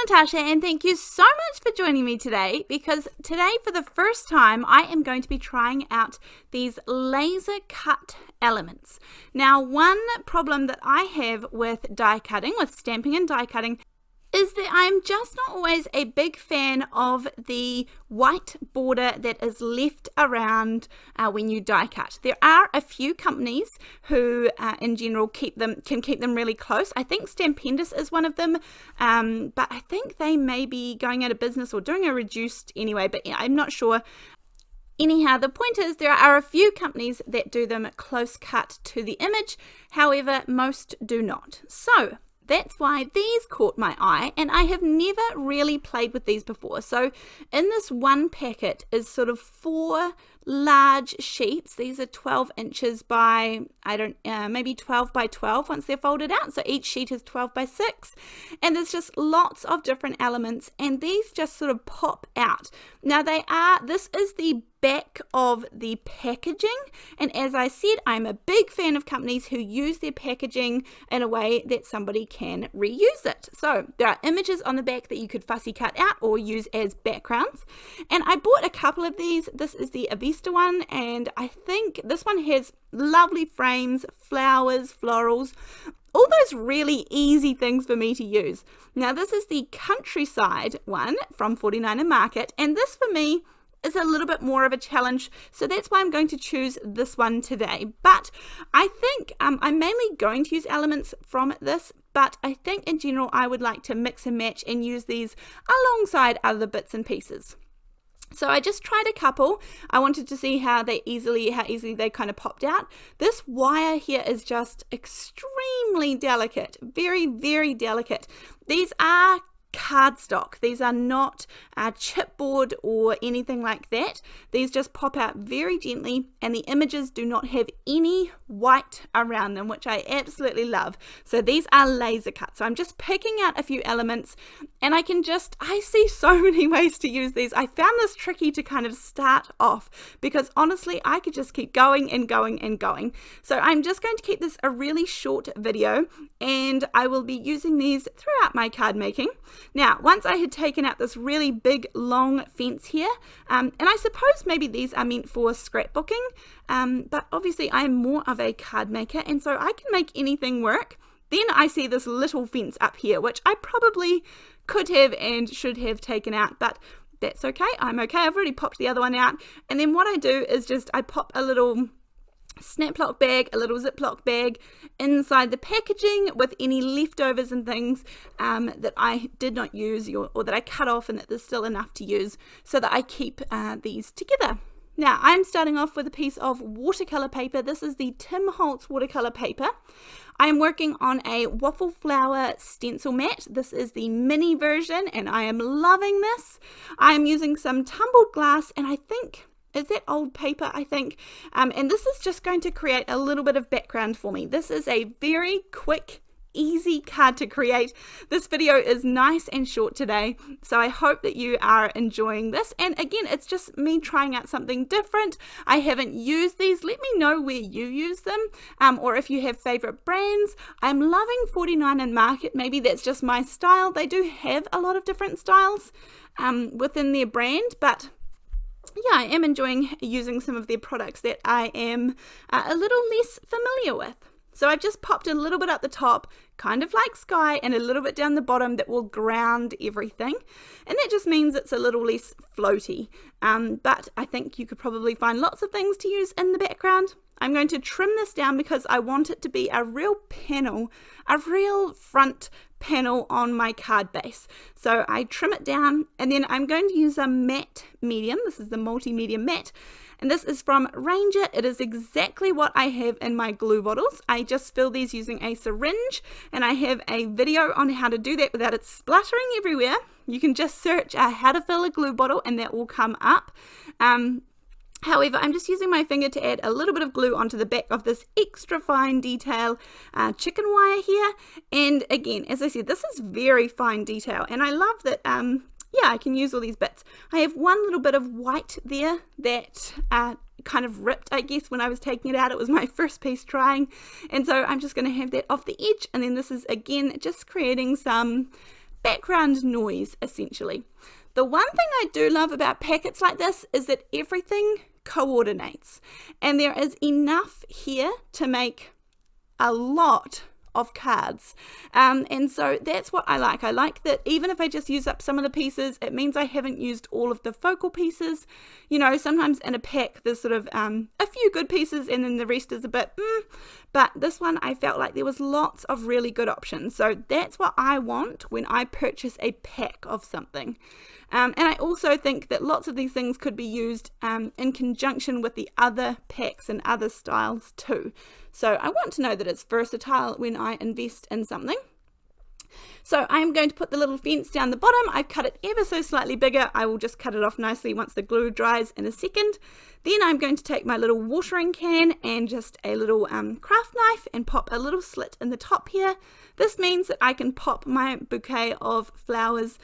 Natasha, and thank you so much for joining me today, because today for the first time I am going to be trying out these laser cut elements. Now, one problem that I have with die cutting, with stamping and die cutting, is that I'm just not always a big fan of the white border that is left around when you die cut. There are a few companies who in general can keep them really close. I think Stampendous is one of them, but I think they may be going out of business or doing a reduced anyway, but I'm not sure. Anyhow, the point is there are a few companies that do them close cut to the image, however most do not. So that's why these caught my eye, and I have never really played with these before. So in this one packet is sort of 4 large sheets. These are 12 inches by, maybe 12 by 12 once they're folded out. So each sheet is 12 by 6, and there's just lots of different elements, and these just sort of pop out. Now this is the back of the packaging, and as I said, I'm a big fan of companies who use their packaging in a way that somebody can reuse it. So there are images on the back that you could fussy cut out or use as backgrounds, and I bought a couple of these. This is the Avesta one, and I think this one has lovely frames, flowers, florals, all those really easy things for me to use. Now this is the Countryside one from 49 Market, and this for me is a little bit more of a challenge, so that's why I'm going to choose this one today. But I think I'm mainly going to use elements from this, but I think in general I would like to mix and match and use these alongside other bits and pieces. So I just tried a couple. I wanted to see how easily they kind of popped out. This wire here is just extremely delicate, very, very delicate. These are cardstock. These are not chipboard or anything like that. These just pop out very gently, and the images do not have any white around them, which I absolutely love. So these are laser cut. So I'm just picking out a few elements, and I see so many ways to use these. I found this tricky to kind of start off, because honestly I could just keep going and going and going. So I'm just going to keep this a really short video, and I will be using these throughout my card making. Now, once I had taken out this really big long fence here, and I suppose maybe these are meant for scrapbooking, but obviously I am more of a card maker, and so I can make anything work. Then I see this little fence up here, which I probably could have and should have taken out, but that's okay. I'm okay. I've already popped the other one out, and then what I do is I pop a little snap-lock bag, a little Ziploc bag inside the packaging with any leftovers and things that I did not use or that I cut off, and that there's still enough to use, so that I keep these together. Now I'm starting off with a piece of watercolor paper. This is the Holtz watercolor paper. I am working on a waffle flower stencil mat. This is the mini version, and I am loving this. I am using some tumbled glass, and I think, is that old paper, I think? And this is just going to create a little bit of background for me. This is a very quick, easy card to create. This video is nice and short today, so I hope that you are enjoying this. And again, it's just me trying out something different. I haven't used these. Let me know where you use them, or if you have favorite brands. I'm loving 49 Market. Maybe that's just my style. They do have a lot of different styles within their brand, but yeah, I am enjoying using some of their products that I am a little less familiar with. So I've just popped a little bit up the top, kind of like sky, and a little bit down the bottom that will ground everything. And that just means it's a little less floaty. But I think you could probably find lots of things to use in the background. I'm going to trim this down because I want it to be a real panel, a real front panel on my card base. So I trim it down, and then I'm going to use a matte medium. This is the multimedia matte, and this is from Ranger. It is exactly what I have in my glue bottles. I just fill these using a syringe, and I have a video on how to do that without it splattering everywhere. You can just search how to fill a glue bottle, and that will come up. However, I'm just using my finger to add a little bit of glue onto the back of this extra fine detail chicken wire here. And again, as I said, this is very fine detail, and I love that yeah, I can use all these bits. I have one little bit of white there that kind of ripped, I guess, when I was taking it out. It was my first piece trying, and so I'm just going to have that off the edge. And then this is again just creating some background noise, essentially. The one thing I do love about packets like this is that everything coordinates, and there is enough here to make a lot of cards, and so that's what I like. I like that even if I just use up some of the pieces, it means I haven't used all of the focal pieces. You know, sometimes in a pack there's sort of a few good pieces and then the rest is a bit but this one I felt like there was lots of really good options. So that's what I want when I purchase a pack of something. And I also think that lots of these things could be used in conjunction with the other packs and other styles too. So I want to know that it's versatile when I invest in something. So I'm going to put the little fence down the bottom. I've cut it ever so slightly bigger. I will just cut it off nicely once the glue dries in a second. Then I'm going to take my little watering can and just a little craft knife and pop a little slit in the top here. This means that I can pop my bouquet of flowers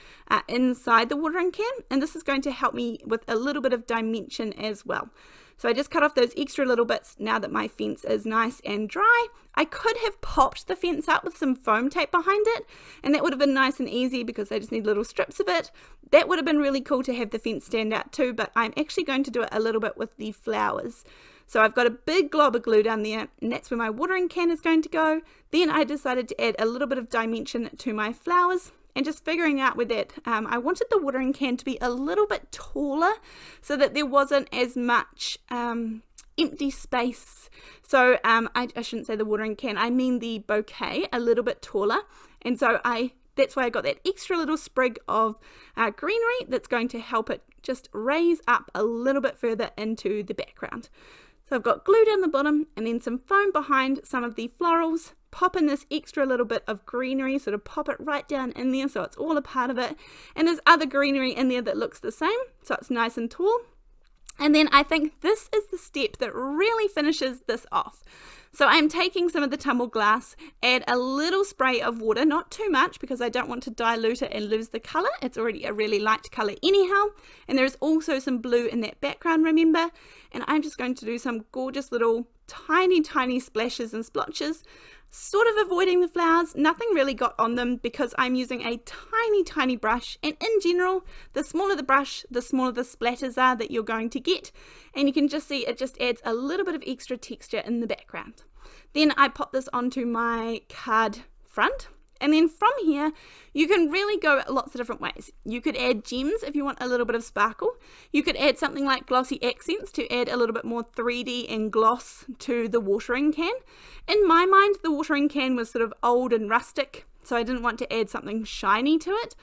inside the watering can, and this is going to help me with a little bit of dimension as well. So I just cut off those extra little bits now that my fence is nice and dry. I could have popped the fence up with some foam tape behind it, and that would have been nice and easy because I just need little strips of it. That would have been really cool to have the fence stand out too, but I'm actually going to do it a little bit with the flowers. So I've got a big glob of glue down there, and that's where my watering can is going to go. Then I decided to add a little bit of dimension to my flowers. And just figuring out with that, I wanted the watering can to be a little bit taller so that there wasn't as much empty space. So I shouldn't say the watering can, I mean the bouquet a little bit taller. And so that's why I got that extra little sprig of greenery that's going to help it just raise up a little bit further into the background. So I've got glue down the bottom and then some foam behind some of the florals. Pop in this extra little bit of greenery, sort of pop it right down in there so it's all a part of it. And there's other greenery in there that looks the same, so it's nice and tall. And then I think this is the step that really finishes this off. So I'm taking some of the tumbled glass, add a little spray of water, not too much because I don't want to dilute it and lose the colour. It's already a really light colour anyhow. And there's also some blue in that background, remember? And I'm just going to do some gorgeous little tiny splashes and splotches, sort of avoiding the flowers. Nothing really got on them because I'm using a tiny brush, and in general the smaller the brush the smaller the splatters are that you're going to get, and you can just see it just adds a little bit of extra texture in the background. Then I pop this onto my card front, and then from here you can really go lots of different ways. You could add gems if you want a little bit of sparkle. You could add something like glossy accents to add a little bit more 3D and gloss to the watering can. In my mind, the watering can was sort of old and rustic, so I didn't want to add something shiny to it.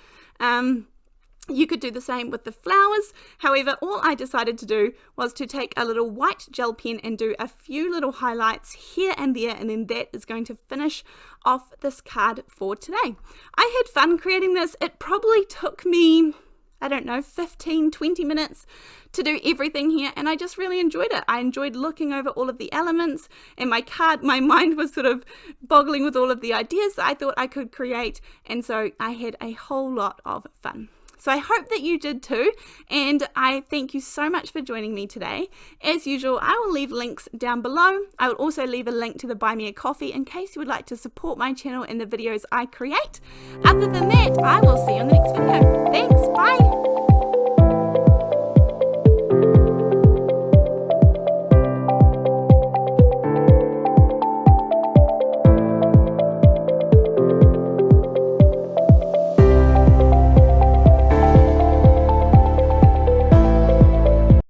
You could do the same with the flowers. However, all I decided to do was to take a little white gel pen and do a few little highlights here and there, and then that is going to finish off this card for today. I had fun creating this. It probably took me, I don't know, 15-20 minutes to do everything here, and I just really enjoyed it. I enjoyed looking over all of the elements, and my mind was sort of boggling with all of the ideas that I thought I could create, and so I had a whole lot of fun. So I hope that you did too, and I thank you so much for joining me today. As usual, I will leave links down below. I will also leave a link to the Buy Me a Coffee in case you would like to support my channel and the videos I create. Other than that, I will see you in the next video. Thanks, bye!